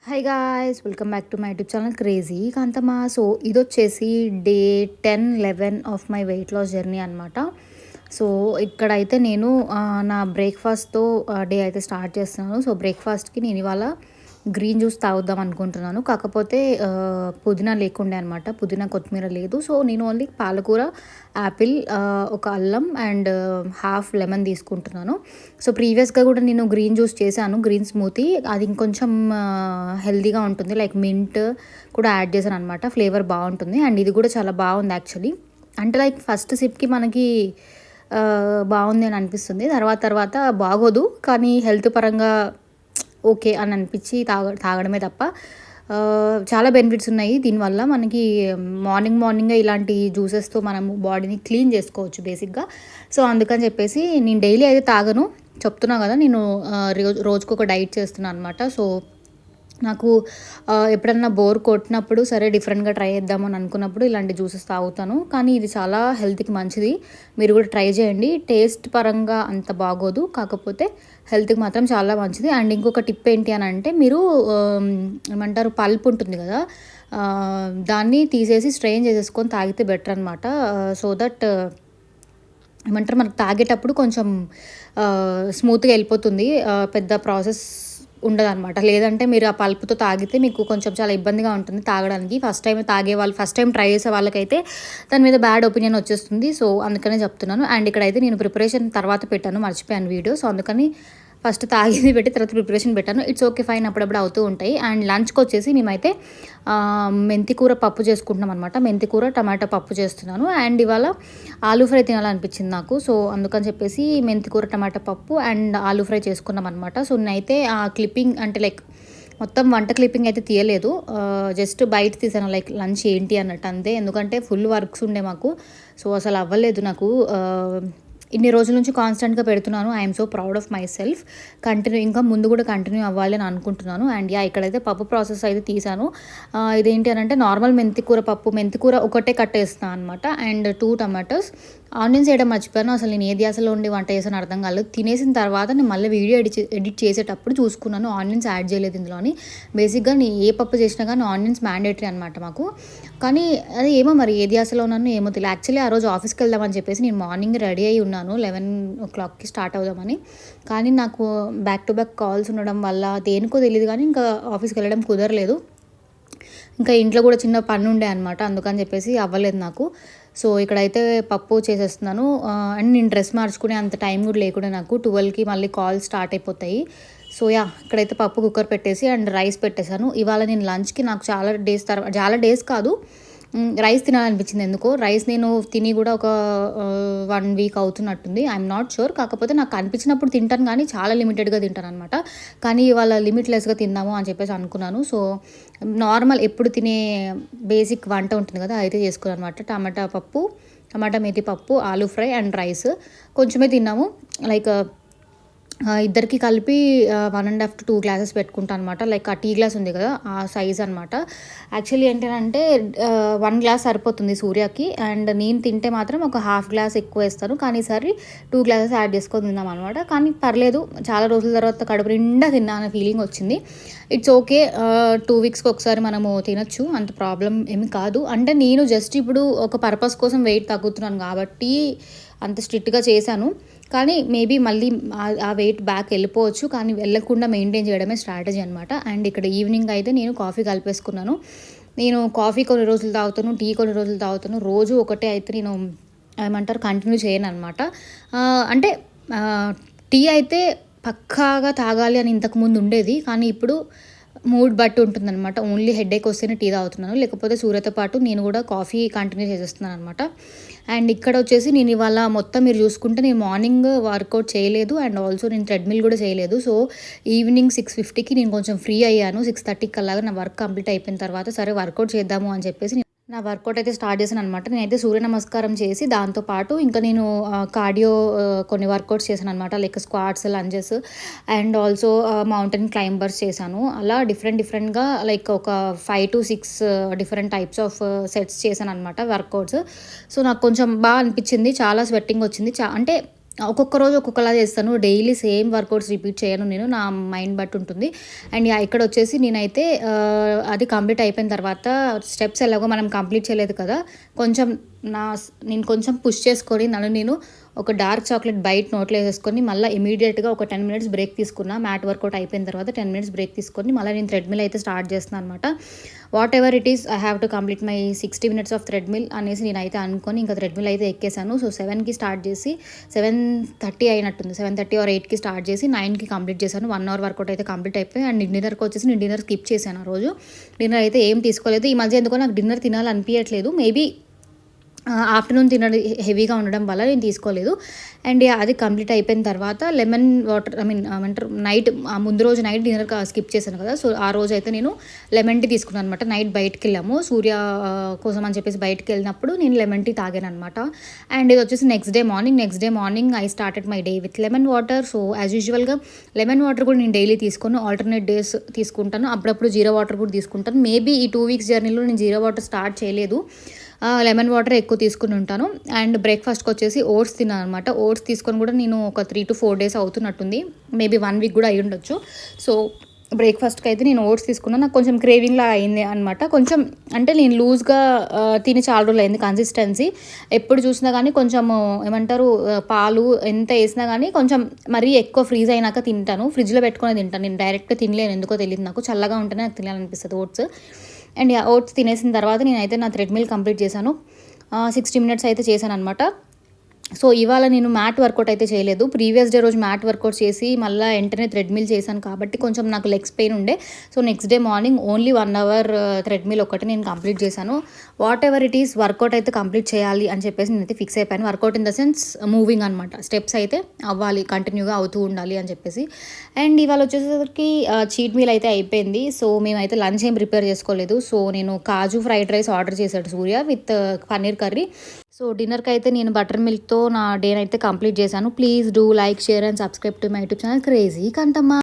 High guys, welcome back to my YouTube channel crazy Kanthama. So ఇది వచ్చేసి day 10-11 of my weight loss journey అనమాట. So ఇక్కడైతే నేను నా బ్రేక్ఫాస్ట్తో డే అయితే స్టార్ట్ చేస్తున్నాను. సో బ్రేక్ఫాస్ట్కి నేను ఇవాళ గ్రీన్ జ్యూస్ తాగుదాం అనుకుంటున్నాను. కాకపోతే పుదీనా లేకుండే అనమాట, పుదీనా కొత్తిమీర లేదు. సో నేను ఓన్లీ పాలకూర, యాపిల్, ఒక అల్లం అండ్ హాఫ్ లెమన్ తీసుకుంటున్నాను. సో ప్రీవియస్గా కూడా నేను గ్రీన్ జ్యూస్ చేశాను, గ్రీన్ స్మూతీ. అది ఇంకొంచెం హెల్తీగా ఉంటుంది, లైక్ మింట్ కూడా యాడ్ చేశాను అనమాట. ఫ్లేవర్ బాగుంటుంది అండ్ ఇది కూడా చాలా బాగుంది యాక్చువల్లీ. అంటే లైక్ ఫస్ట్ సిప్కి మనకి బాగుంది అని అనిపిస్తుంది, తర్వాత తర్వాత బాగోదు, కానీ హెల్త్ పరంగా ఓకే అని అనిపించి తాగడమే తప్ప చాలా బెనిఫిట్స్ ఉన్నాయి దీనివల్ల. మనకి మార్నింగే ఇలాంటి జ్యూసెస్తో మనము బాడీని క్లీన్ చేసుకోవచ్చు బేసిక్గా. సో అందుకని చెప్పేసి నేను డైలీ అయితే తాగను, చెప్తున్నా కదా, నేను రోజుకొక డైట్ చేస్తున్నాను అనమాట. సో నాకు ఎప్పుడన్నా బోర్ కొట్టినప్పుడు సరే డిఫరెంట్గా ట్రై చేద్దామని అనుకున్నప్పుడు ఇలాంటి జ్యూసెస్ తాగుతాను. కానీ ఇది చాలా హెల్త్కి మంచిది, మీరు కూడా ట్రై చేయండి. టేస్ట్ పరంగా అంత బాగోదు, కాకపోతే హెల్త్కి మాత్రం చాలా మంచిది. అండ్ ఇంకొక టిప్ ఏంటి అని అంటే, మీరు ఏమంటారు, పల్ప్ ఉంటుంది కదా, దాన్ని తీసేసి స్ట్రెయిన్ చేసేసుకొని తాగితే బెటర్ అనమాట. సో దట్ ఏమంటారు, మనకు తాగేటప్పుడు కొంచెం స్మూత్గా వెళ్ళిపోతుంది, పెద్ద ప్రాసెస్ ఉండదన్నమాట. లేదంటే మీరు ఆ పల్పుతో తాగితే మీకు కొంచెం చాలా ఇబ్బందిగా ఉంటుంది తాగడానికి. ఫస్ట్ టైం ట్రై చేసే వాళ్ళకైతే దాని మీద బ్యాడ్ ఒపీనియన్ వచ్చేస్తుంది. సో అందుకనే చెప్తున్నాను. అండ్ ఇక్కడైతే నేను ప్రిపరేషన్ తర్వాత పెట్టాను, మర్చిపోయాను వీడియో. సో అందుకని ఫస్ట్ తాగింది పెట్టి తర్వాత ప్రిపరేషన్ పెట్టాను. ఇట్స్ ఓకే, ఫైన్, అప్పుడప్పుడు అవుతూ ఉంటాయి. అండ్ లంచ్కి వచ్చేసి మేమైతే మెంతికూర పప్పు చేసుకుంటున్నాం అనమాట. మెంతికూర టమాటా పప్పు చేస్తున్నాను. అండ్ ఇవాళ ఆలూ ఫ్రై తినాలనిపించింది నాకు. సో అందుకని చెప్పేసి మెంతికూర టమాటా పప్పు అండ్ ఆలూ ఫ్రై చేసుకున్నాం అనమాట. సో నేనైతే ఆ క్లిప్పింగ్ అంటే లైక్ మొత్తం వంట క్లిప్పింగ్ అయితే తీయలేదు, జస్ట్ బయట తీసాను, లైక్ లంచ్ ఏంటి అన్నట్టు అంతే. ఎందుకంటే ఫుల్ వర్క్స్ ఉండే మాకు, సో అసలు అవ్వలేదు నాకు. ఇన్ని రోజుల నుంచి కాన్స్టెంట్గా పెడుతున్నాను. I'm so proud of my self. ఇంకా ముందు కూడా కంటిన్యూ అవ్వాలి అని అనుకుంటున్నాను. అండ్ ఇక్కడైతే పప్పు ప్రాసెస్ అయితే తీసాను. ఇదేంటి అని అంటే నార్మల్ మెంతికూర ఒకటే కట్టేస్తాను అనమాట. అండ్ 2 టమాటోస్, ఆనియన్స్ వేయడం మర్చిపోయాను. అసలు నేను ఏ ధ్యాసలో ఉండి వంట చేసాను అర్థం కాలేదు. తినేసిన తర్వాత నేను మళ్ళీ వీడియో ఎడిట్ చేసేటప్పుడు చూసుకున్నాను, ఆనియన్స్ యాడ్ చేయలేదు ఇందులోని. బేసిక్గా నేను ఏ పప్పు చేసినా కానీ ఆనియన్స్ మ్యాండేటరీ అనమాట మాకు. కానీ అది ఏమో మరి ఏ ధ్యాసలో ఉన్నాను ఏమో తెలియదు. యాక్చువల్లీ ఆ రోజు ఆఫీస్కి వెళ్దామని చెప్పేసి నేను మార్నింగ్ రెడీ అయి ఉన్నాను, 11 o'clockకి స్టార్ట్ అవుదామని. కానీ నాకు బ్యాక్ టు బ్యాక్ కాల్స్ ఉండడం వల్ల దేనికో తెలియదు కానీ ఇంకా ఆఫీస్కి వెళ్ళడం కుదరలేదు. ఇంకా ఇంట్లో కూడా చిన్న పని ఉండే అనమాట, అందుకని చెప్పేసి అవ్వలేదు నాకు. సో ఇక్కడైతే పప్పు చేసేస్తున్నాను. అండ్ నేను డ్రెస్ మార్చుకునే అంత టైం కూడా లేకుండా నాకు 12కి మళ్ళీ కాల్స్ స్టార్ట్ అయిపోతాయి. సో ఇక్కడైతే పప్పు కుక్కర్ పెట్టేసి అండ్ రైస్ పెట్టేశాను. ఇవాళ నేను లంచ్కి నాకు చాలా డేస్ కాదు, రైస్ తినాలనిపించింది ఎందుకో. రైస్ నేను తిని కూడా ఒక 1 వీక్ అవుతున్నట్టుంది, ఐఎమ్ నాట్ షూర్. కాకపోతే నాకు అనిపించినప్పుడు తింటాను కానీ చాలా లిమిటెడ్గా తింటాను అనమాట. కానీ ఇవాళ లిమిట్లెస్గా తిందాము అని చెప్పేసి అనుకున్నాను. సో నార్మల్ ఎప్పుడు తినే బేసిక్ వంట ఉంటుంది కదా, అయితే చేసుకున్నాను అనమాట. టమాటా మేతి పప్పు, ఆలూ ఫ్రై అండ్ రైస్. కొంచెమే తిన్నాము, లైక్ ఇద్దరికి కలిపి 1.5 to 2 గ్లాసెస్ పెట్టుకుంటాను అనమాట. లైక్ ఆ టీ గ్లాస్ ఉంది కదా, ఆ సైజ్ అనమాట. యాక్చువల్లీ ఏంటంటే 1 గ్లాస్ సరిపోతుంది సూర్యకి, అండ్ నేను తింటే మాత్రం ఒక ½ గ్లాస్ ఎక్కువ వేస్తాను. కానీ ఈసారి 2 గ్లాసెస్ యాడ్ చేసుకొని తిన్నాం అనమాట. కానీ పర్లేదు, చాలా రోజుల తర్వాత కడుపు నిండా తిన్నా అనే ఫీలింగ్ వచ్చింది. ఇట్స్ ఓకే, 2 వీక్స్కి ఒకసారి మనము తినచ్చు, అంత ప్రాబ్లం ఏమి కాదు. అంటే నేను జస్ట్ ఇప్పుడు ఒక పర్పస్ కోసం వెయిట్ తగ్గుతున్నాను కాబట్టి అంత స్ట్రిక్ట్గా చేశాను. కానీ మేబీ మళ్ళీ ఆ వెయిట్ బ్యాక్ వెళ్ళిపోవచ్చు, కానీ వెళ్ళకుండా మెయింటైన్ చేయడమే స్ట్రాటజీ అనమాట. అండ్ ఇక్కడ ఈవినింగ్ అయితే నేను కాఫీ కలిపేసుకున్నాను. నేను కాఫీ కొన్ని రోజులు తాగుతాను, టీ కొన్ని రోజులు తాగుతాను. రోజు ఒకటే అయితే నేను ఏమంటారు కంటిన్యూ చేయను అనమాట. అంటే టీ అయితే పక్కాగా తాగాలి అని ఇంతకుముందు ఉండేది, కానీ ఇప్పుడు మూడ్ బట్టి ఉంటుందన్నమాట. ఓన్లీ హెడేక్ వస్తేనే టీ తాగుతున్నాను, లేకపోతే సూర్యతో పాటు నేను కూడా కాఫీ కంటిన్యూ చేసేస్తున్నాను అనమాట. అండ్ ఇక్కడ వచ్చేసి నేను ఇవాళ మొత్తం మీరు చూసుకుంటే నేను మార్నింగ్ వర్కౌట్ చేయలేదు అండ్ ఆల్సో నేను ట్రెడ్మిల్ కూడా చేయలేదు. సో ఈవినింగ్ 6:50కి నేను కొంచెం ఫ్రీ అయ్యాను. 6:30కి అలాగా నా వర్క్ కంప్లీట్ అయిపోయిన తర్వాత సరే వర్కౌట్ చేద్దాము అని చెప్పేసి నా వర్కౌట్ అయితే స్టార్ట్ చేశాను అనమాట. నేనైతే సూర్య నమస్కారం చేసి దాంతోపాటు ఇంకా నేను కార్డియో కొన్ని వర్కౌట్స్ చేశాను అనమాట, like squats, lunges and also mountain climbers చేశాను. అలా డిఫరెంట్గా లైక్ ఒక 5 to 6 different types of sets చేశాను అనమాట వర్కౌట్స్. సో నాకు కొంచెం బాగా అనిపించింది, చాలా స్వెట్టింగ్ వచ్చింది. అంటే ఒక్కొక్క రోజు ఒక్కొక్కలా చేస్తాను. డైలీ సేమ్ వర్కౌట్స్ రిపీట్ చేయను నేను. నా మైండ్ బట్టి ఉంటుంది. And yeah! ఇక్కడొచ్చేసి నేనైతే అది కంప్లీట్ అయిపోయిన తర్వాత స్టెప్స్ ఎలాగో మనం కంప్లీట్ చేయలేదు కదా! కొంచెం నేను కొంచెం పుష్ చేసుకొని నన్ను నేను ఒక డార్క్ చాక్లెట్ బైట్ నోట్లో ఏసేసుకొని మళ్ళీ ఇమీడియట్‌గా ఒక 10 మినిట్స్ బ్రేక్ తీసుకున్నా. మ్యాట్ వర్కౌట్ అయిపోయిన తర్వాత 10 మినిట్స్ బ్రేక్ తీసుకొని మళ్ళీ నేను థ్రెడ్‌మిల్ అయితే స్టార్ట్ చేస్తున్నాను అనమాట. What ever it is I have to complete my 60 minutes of treadmill అనేసి నేనైతే అనుకోని ఇంకా థ్రెడ్‌మిల్ అయితే ఎక్కేసాను. సో 7కి స్టార్ట్ చేసి 7:30 అయినట్టుంది. 7:30 ఆర్ 8కి స్టార్ట్ చేసి 9కి కంప్లీట్ చేశాను. 1 అవర్ వర్కౌట్ అయితే కంప్లీట్ అయిపోయి అండ్ డిన్నర్‌కి వచ్చేసి నేను డిన్నర్ స్కిప్ చేశాను ఆ రోజు. డిన్నర్ అయితే ఏం తీసుకోలేదు. ఈ మధ్య ఎందుకో నాకు డిన్నర్ తినాలనిపియట్లేదు. మేబీ ఆఫ్టర్నూన్ తినడం హెవీగా ఉండడం వల్ల నేను తీసుకోలేదు. అండ్ అది కంప్లీట్ అయిపోయిన తర్వాత లెమన్ వాటర్ ఏమంటారు నైట్ ముందు రోజు నైట్ డిన్నర్ స్కిప్ చేశాను కదా! సో ఆ రోజు అయితే నేను లెమన్ టీ తీసుకున్నాను అనమాట. నైట్ బయటికెళ్ళాము. సూర్య కోసం అని చెప్పేసి బయటికెళ్ళినప్పుడు నేను లెమన్ టీ తాగాననమాట. అండ్ ఇది వచ్చేసి next day morning I started my day with lemon water. So as యూజువల్‌గా లెమన్ వాటర్ కూడా నేను డైలీ తీసుకోను. ఆల్టర్నేట్ డేస్ తీసుకుంటాను. అప్పుడప్పుడు జీరా వాటర్ కూడా తీసుకుంటాను. మేబీ ఈ 2 వీక్స్ జర్నీలో నేను జీరా వాటర్ స్టార్ట్ చేయలేదు. లెమన్ వాటర్ ఎక్కువ తీసుకుని ఉంటాను. అండ్ బ్రేక్‌ఫాస్ట్‌కి వచ్చేసి ఓట్స్ తిన్నాను అనమాట. ఓట్స్ తీసుకొని కూడా నేను ఒక 3-4 డేస్ అవుతున్నట్టుంది. మేబీ 1 వీక్ కూడా అయ్యుండొచ్చు. సో బ్రేక్‌ఫాస్ట్‌కి అయితే నేను ఓట్స్ తీసుకున్నాను. నాకు కొంచెం క్రేవింగ్‌లా అయింది అనమాట. కొంచెం అంటే నేను లూజ్‌గా తిని చాలా రోజులయింది కన్సిస్టెన్సీ. ఎప్పుడు చూసినా కానీ కొంచెము ఏమంటారు పాలు ఎంత ఏసినా కానీ కొంచెం మరీ ఎక్కువ ఫ్రీజ్ అయినాక తింటాను. ఫ్రిడ్జ్‌లో పెట్టుకొని తింటాను. నేను డైరెక్ట్‌గా తినలేను ఎందుకో తెలీదు నాకు. చల్లగా ఉంటేనే నాకు తినాలనిపిస్తది ఓట్స్. అండ్ ఓట్స్ తినేసిన తర్వాత నేనైతే నా థ్రెడ్‌మిల్ కంప్లీట్ చేశాను. 60 మినిట్స్ అయితే చేశాననమాట. సో ఇవాళ నేను మ్యాట్ వర్కౌట్ అయితే చేయలేదు. ప్రీవియస్ డే రోజు మ్యాట్ వర్కౌట్ చేసి మళ్ళీ వెంటనే థ్రెడ్‌మిల్ చేశాను కాబట్టి కొంచెం నాకు లెగ్స్ పెయిన్ ఉండే. So next day morning only 1 hour treadmill ఒకటి నేను కంప్లీట్ చేశాను. Whatever it is workout అయితే కంప్లీట్ చేయాలి అని చెప్పేసి నేనైతే ఫిక్స్ అయిపోయాను. Workout in the sense moving అనమాట. స్టెప్స్ అయితే అవ్వాలి, కంటిన్యూగా అవుతూ ఉండాలి అని చెప్పేసి. అండ్ ఇవాళ వచ్చేసరికి చీట్ మీల్ అయితే అయిపోయింది. సో మేమైతే లంచ్ ఏం ప్రిపేర్ చేసుకోలేదు. సో నేను కాజు ఫ్రైడ్ రైస్ ఆర్డర్ చేశాడు Surya with paneer curry. So డిన్నర్‌కి అయితే నేను బటర్ మిల్క్‌తో నా డేనైతే కంప్లీట్ చేశాను. Please do like, share and subscribe to my YouTube channel crazy Kanthamma.